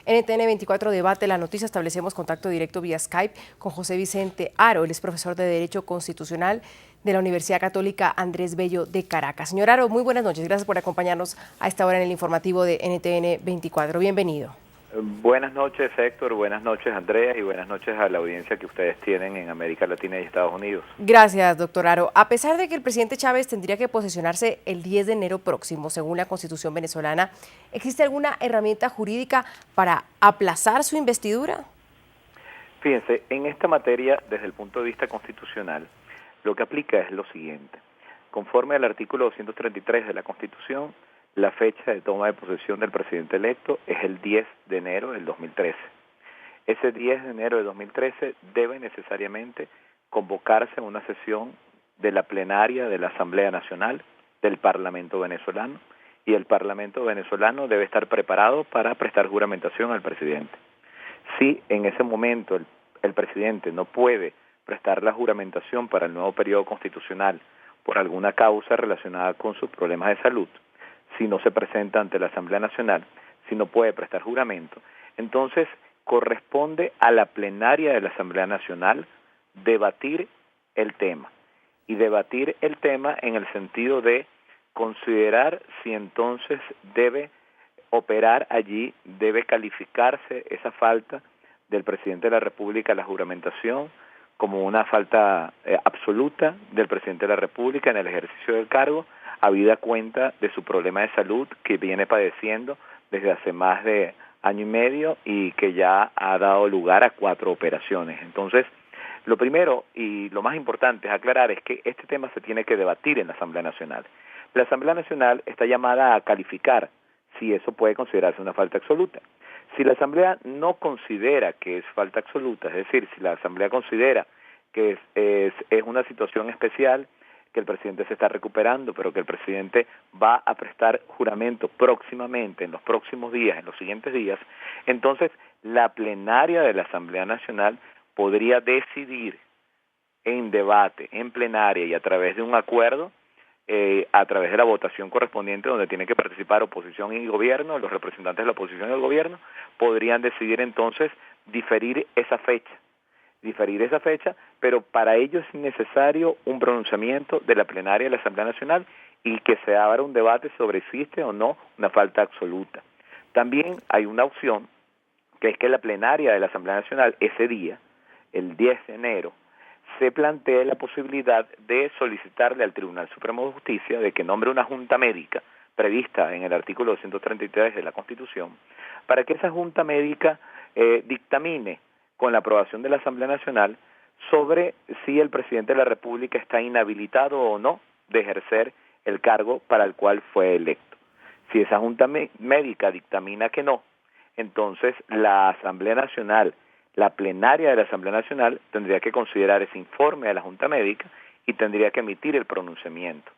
NTN 24 debate la noticia. Establecemos contacto directo vía Skype con José Vicente Haro. Él es profesor de Derecho Constitucional de la Universidad Católica Andrés Bello de Caracas. Señor Haro, muy buenas noches. Gracias por acompañarnos a esta hora en el informativo de NTN 24. Bienvenido. Buenas noches, Héctor. Buenas noches, Andrea. Y buenas noches a la audiencia que ustedes tienen en América Latina y Estados Unidos. Gracias, doctor Haro. A pesar de que el presidente Chávez tendría que posesionarse el 10 de enero próximo, según la Constitución venezolana, ¿existe alguna herramienta jurídica para aplazar su investidura? Fíjense, en esta materia, desde el punto de vista constitucional, lo que aplica es lo siguiente. Conforme al artículo 233 de la Constitución, la fecha de toma de posesión del presidente electo es el 10 de enero del 2013. Ese 10 de enero de 2013 debe necesariamente convocarse una sesión de la plenaria de la Asamblea Nacional del Parlamento venezolano, y el Parlamento venezolano debe estar preparado para prestar juramentación al presidente. Si en ese momento el presidente no puede prestar la juramentación para el nuevo periodo constitucional por alguna causa relacionada con sus problemas de salud, si no se presenta ante la Asamblea Nacional, si no puede prestar juramento, entonces corresponde a la plenaria de la Asamblea Nacional debatir el tema. Y debatir el tema en el sentido de considerar si entonces debe operar allí, debe calificarse esa falta del presidente de la República a la juramentación como una falta absoluta del presidente de la República en el ejercicio del cargo, habida cuenta de su problema de salud que viene padeciendo desde hace más de año y medio y que ya ha dado lugar a 4 operaciones. Entonces, lo primero y lo más importante es aclarar es que este tema se tiene que debatir en la Asamblea Nacional. La Asamblea Nacional está llamada a calificar si eso puede considerarse una falta absoluta. Si la Asamblea no considera que es falta absoluta, es decir, si la Asamblea considera que es una situación especial, que el presidente se está recuperando, pero que el presidente va a prestar juramento próximamente, en los próximos días, en los siguientes días, entonces la plenaria de la Asamblea Nacional podría decidir en debate, en plenaria y a través de un acuerdo, a través de la votación correspondiente donde tiene que participar oposición y gobierno, los representantes de la oposición y del gobierno, podrían decidir entonces diferir esa fecha, pero para ello es necesario un pronunciamiento de la plenaria de la Asamblea Nacional y que se abra un debate sobre si existe o no una falta absoluta. También hay una opción, que es que la plenaria de la Asamblea Nacional ese día, el 10 de enero, se plantee la posibilidad de solicitarle al Tribunal Supremo de Justicia de que nombre una junta médica prevista en el artículo 233 de la Constitución, para que esa junta médica dictamine con la aprobación de la Asamblea Nacional sobre si el presidente de la República está inhabilitado o no de ejercer el cargo para el cual fue electo. Si esa junta médica dictamina que no, entonces la Asamblea Nacional, la plenaria de la Asamblea Nacional tendría que considerar ese informe de la Junta Médica y tendría que emitir el pronunciamiento.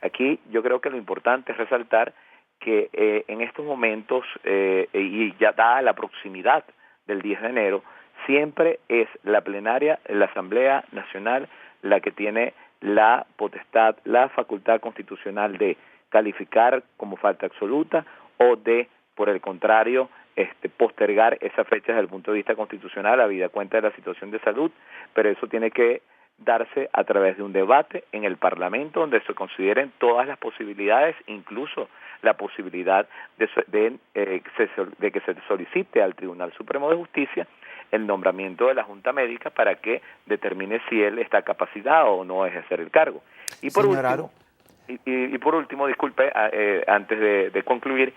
Aquí yo creo que lo importante es resaltar que en estos momentos, y ya dada la proximidad del 10 de enero, siempre es la plenaria, la Asamblea Nacional, la que tiene la potestad, la facultad constitucional de calificar como falta absoluta o de, por el contrario, postergar esa fecha desde el punto de vista constitucional, habida cuenta de la situación de salud, pero eso tiene que darse a través de un debate en el Parlamento donde se consideren todas las posibilidades, incluso la posibilidad de que se solicite al Tribunal Supremo de Justicia el nombramiento de la Junta Médica para que determine si él está capacitado o no a ejercer el cargo. Y por último, por último, disculpe, antes de concluir,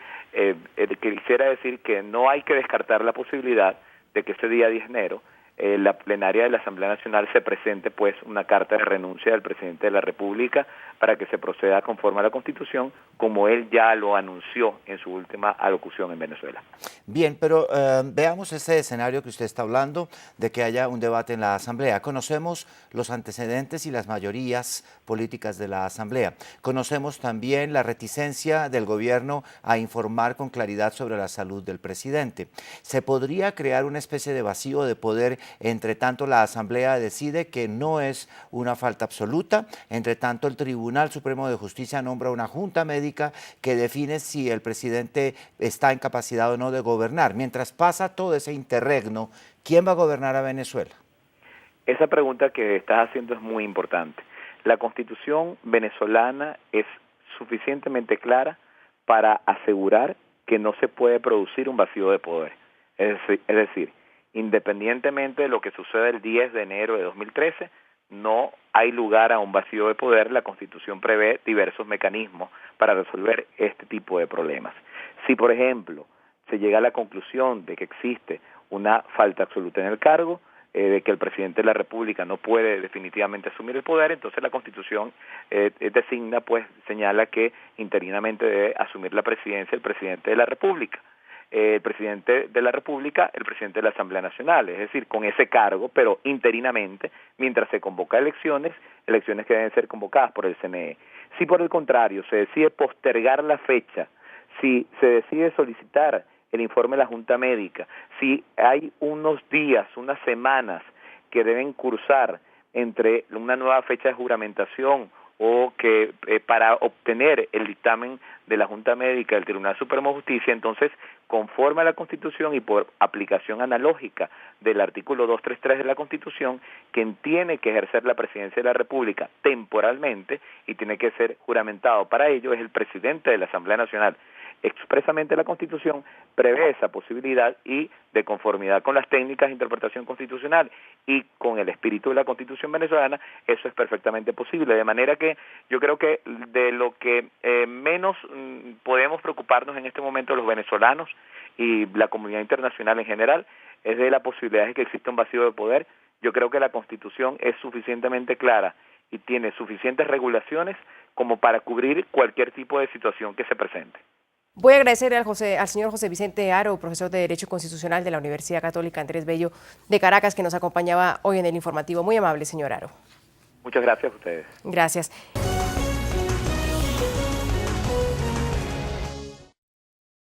quisiera decir que no hay que descartar la posibilidad de que este día 10 de enero la plenaria de la Asamblea Nacional se presente pues una carta de renuncia del presidente de la República para que se proceda conforme a la Constitución, como él ya lo anunció en su última alocución en Venezuela. Bien, pero veamos ese escenario que usted está hablando, de que haya un debate en la Asamblea. Conocemos los antecedentes y las mayorías políticas de la Asamblea. Conocemos también la reticencia del gobierno a informar con claridad sobre la salud del presidente. ¿Se podría crear una especie de vacío de poder Entre tanto, la Asamblea decide que no es una falta absoluta. Entre tanto, el Tribunal Supremo de Justicia nombra una junta médica que define si el presidente está en capacidad o no de gobernar. Mientras pasa todo ese interregno, ¿quién va a gobernar a Venezuela? Esa pregunta que estás haciendo es muy importante. La Constitución venezolana es suficientemente clara para asegurar que no se puede producir un vacío de poder. Es decir, independientemente de lo que suceda el 10 de enero de 2013, no hay lugar a un vacío de poder. La Constitución prevé diversos mecanismos para resolver este tipo de problemas. Si, por ejemplo, se llega a la conclusión de que existe una falta absoluta en el cargo, de que el presidente de la República no puede definitivamente asumir el poder, entonces la Constitución designa, pues señala que interinamente debe asumir la presidencia el presidente de la República. El presidente de la República, el presidente de la Asamblea Nacional, es decir, con ese cargo, pero interinamente, mientras se convoca elecciones que deben ser convocadas por el CNE. Si por el contrario se decide postergar la fecha, si se decide solicitar el informe de la Junta Médica, si hay unos días, unas semanas que deben cursar entre una nueva fecha de juramentación o que para obtener el dictamen de la Junta Médica del Tribunal Supremo de Justicia, entonces, conforme a la Constitución y por aplicación analógica del artículo 233 de la Constitución, quien tiene que ejercer la presidencia de la República temporalmente y tiene que ser juramentado para ello es el presidente de la Asamblea Nacional. Expresamente la Constitución prevé esa posibilidad y de conformidad con las técnicas de interpretación constitucional y con el espíritu de la Constitución venezolana, eso es perfectamente posible. De manera que yo creo que de lo que menos podemos preocuparnos en este momento los venezolanos y la comunidad internacional en general es de la posibilidad de que exista un vacío de poder. Yo creo que la Constitución es suficientemente clara y tiene suficientes regulaciones como para cubrir cualquier tipo de situación que se presente. Voy a agradecerle al señor José Vicente Haro, profesor de Derecho Constitucional de la Universidad Católica Andrés Bello de Caracas, que nos acompañaba hoy en el informativo. Muy amable, señor Haro. Muchas gracias a ustedes. Gracias.